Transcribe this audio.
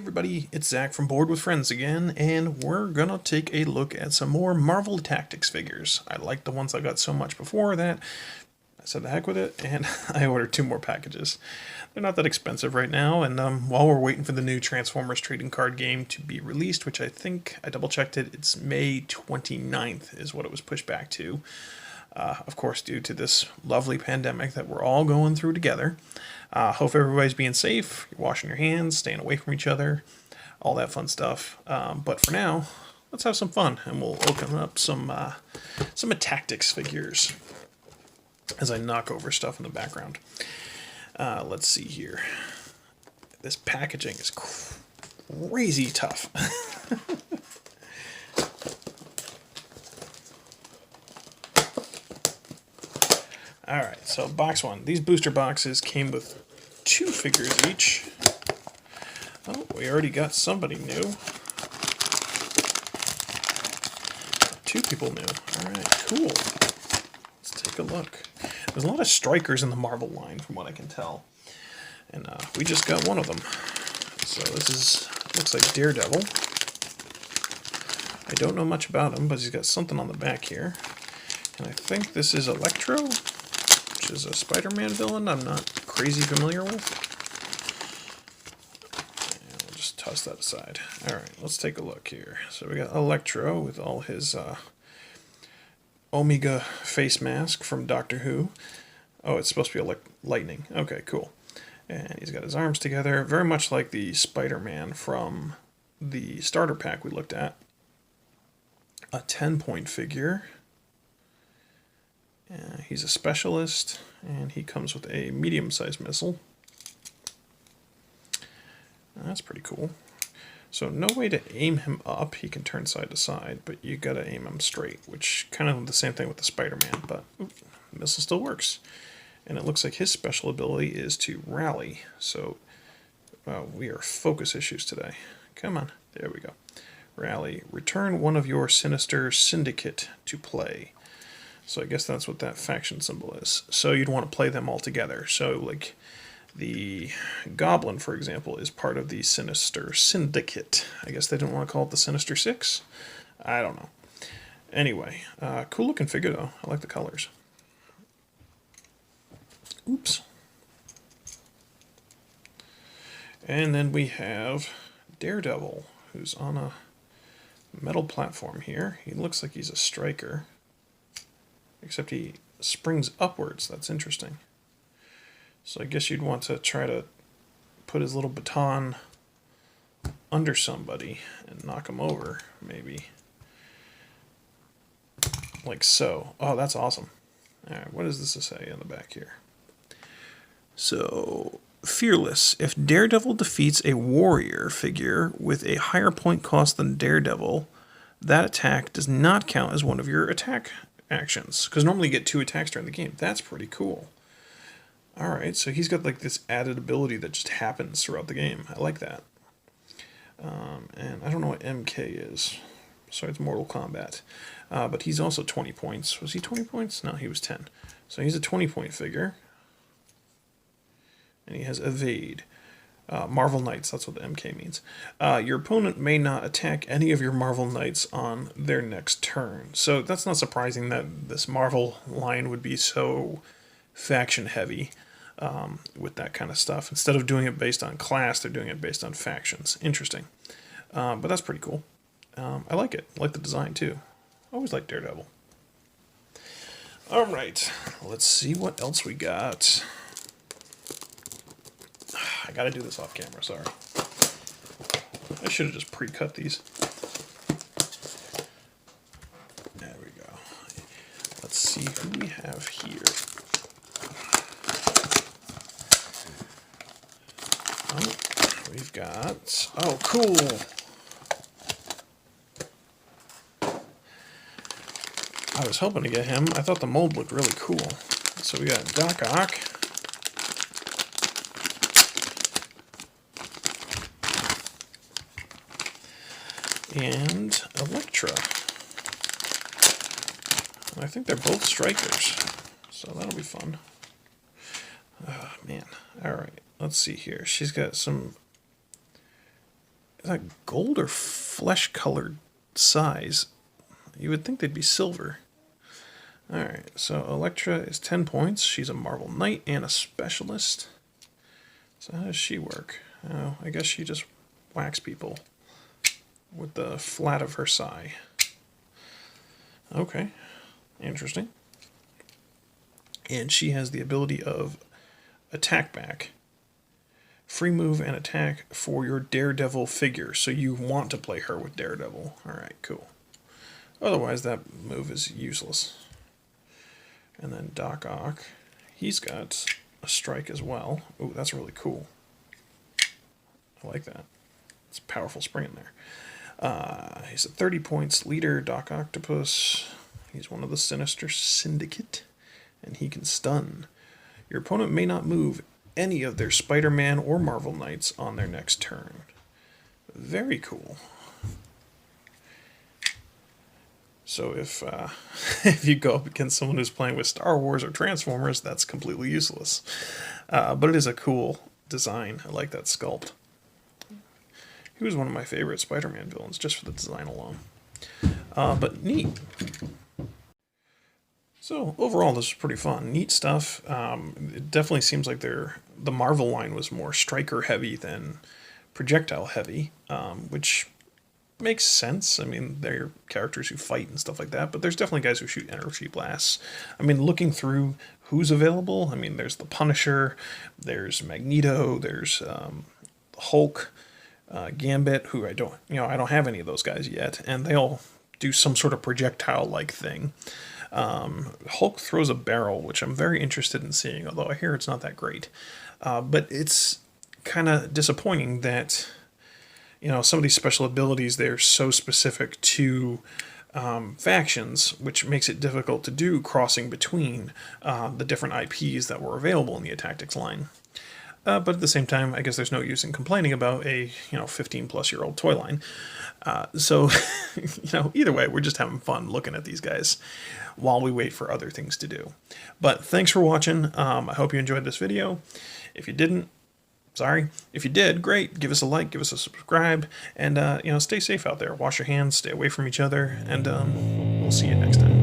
everybody, it's Zach from Board with Friends again, and we're gonna take a look at some more Marvel Attacktix figures. I liked the ones I got so much before that I said the heck with it, and I ordered 2 more packages. They're not that expensive right now, and while we're waiting for the new Transformers trading card game to be released, which I think, I double checked it, it's May 29th is what it was pushed back to. Of course, due to this lovely pandemic that we're all going through together. Hope everybody's being safe, you're washing your hands, staying away from each other, all that fun stuff. But for now, let's have some fun, and we'll open up some Attacktix figures as I knock over stuff in the background. Let's see here. This packaging is crazy tough. Alright, so box 1. These booster boxes came with 2 figures each. Oh, we already got somebody new. 2 people new. Alright, cool. Let's take a look. There's a lot of strikers in the Marvel line, from what I can tell. And we just got one of them. So this is, looks like Daredevil. I don't know much about him, but he's got something on the back here. And I think this is Electro, which is a Spider-Man villain I'm not crazy familiar with. And we'll just toss that aside. Alright, let's take a look here. So we got Electro with all his Omega face mask from Doctor Who. Oh, it's supposed to be lightning. Okay, cool. And he's got his arms together, very much like the Spider-Man from the starter pack we looked at. A 10-point figure. He's a specialist, and he comes with a medium-sized missile. That's pretty cool. So no way to aim him up. He can turn side to side, but you gotta aim him straight, which kind of the same thing with the Spider-Man, but the missile still works. And it looks like his special ability is to rally. So we are focus issues today. Come on, there we go. Rally. Return one of your Sinister Syndicate to play. So I guess that's what that faction symbol is. So you'd want to play them all together. So like the Goblin, for example, is part of the Sinister Syndicate. I guess they didn't want to call it the Sinister Six? I don't know. Anyway, cool looking figure though. I like the colors. Oops. And then we have Daredevil, who's on a metal platform here. He looks like he's a striker. Except he springs upwards. That's interesting. So I guess you'd want to try to put his little baton under somebody and knock him over, maybe. Like so. Oh, that's awesome. Alright, what does this say on the back here? So, Fearless. If Daredevil defeats a warrior figure with a higher point cost than Daredevil, that attack does not count as one of your attack actions, because normally you get 2 attacks during the game. That's pretty cool. Alright, so he's got like this added ability that just happens throughout the game. I like that. And I don't know what MK is. Sorry, it's Mortal Kombat. But he's also 20 points. Was he 20 points? No, he was 10. So he's a 20-point figure. And he has Evade. Marvel Knights, that's what the MK means. Your opponent may not attack any of your Marvel Knights on their next turn. So that's not surprising that this Marvel line would be so faction heavy with that kind of stuff. Instead of doing it based on class, they're doing it based on factions. Interesting. But that's pretty cool. I like it. I like the design too. I always like Daredevil. Alright, let's see what else we got. I gotta do this off camera, sorry. I should have just pre-cut these. There we go. Let's see who we have here. Oh, we've got... Oh, cool! I was hoping to get him. I thought the mold looked really cool. So we got Doc Ock. And Elektra. And I think they're both strikers, so that'll be fun. Oh, man. Alright, let's see here. She's got some that gold or flesh-colored size? You would think they'd be silver. Alright, so Electra is 10 points. She's a Marvel Knight and a Specialist. So how does she work? Oh, I guess she just whacks people with the flat of her sai. Okay, interesting. And she has the ability of attack back. Free move and attack for your Daredevil figure. So you want to play her with Daredevil. Alright, cool. Otherwise, that move is useless. And then Doc Ock. He's got a strike as well. Ooh, that's really cool. I like that. It's a powerful spring in there. He's at 30 points. Leader, Doc Octopus. He's one of the Sinister Syndicate. And he can stun. Your opponent may not move any of their Spider-Man or Marvel Knights on their next turn. Very cool. So if if you go up against someone who's playing with Star Wars or Transformers, that's completely useless. But it is a cool design. I like that sculpt. He was one of my favorite Spider-Man villains, just for the design alone. But neat. So overall, this is pretty fun. Neat stuff. It definitely seems like the Marvel line was more striker heavy than projectile heavy, which makes sense. I mean, they're characters who fight and stuff like that, but there's definitely guys who shoot energy blasts. I mean, looking through who's available, I mean, there's the Punisher, there's Magneto, there's Hulk, Gambit, who I don't have any of those guys yet, and they all do some sort of projectile-like thing. Hulk throws a barrel, which I'm very interested in seeing, although I hear it's not that great. But it's kind of disappointing that some of these special abilities, they're so specific to factions, which makes it difficult to do crossing between the different IPs that were available in the Attacktix line. But at the same time, I guess there's no use in complaining about a 15-plus-year-old toy line. So either way, we're just having fun looking at these guys while we wait for other things to do. But thanks for watching. I hope you enjoyed this video. If you didn't, sorry. If you did, great. Give us a like, give us a subscribe, and stay safe out there. Wash your hands, stay away from each other, and we'll see you next time.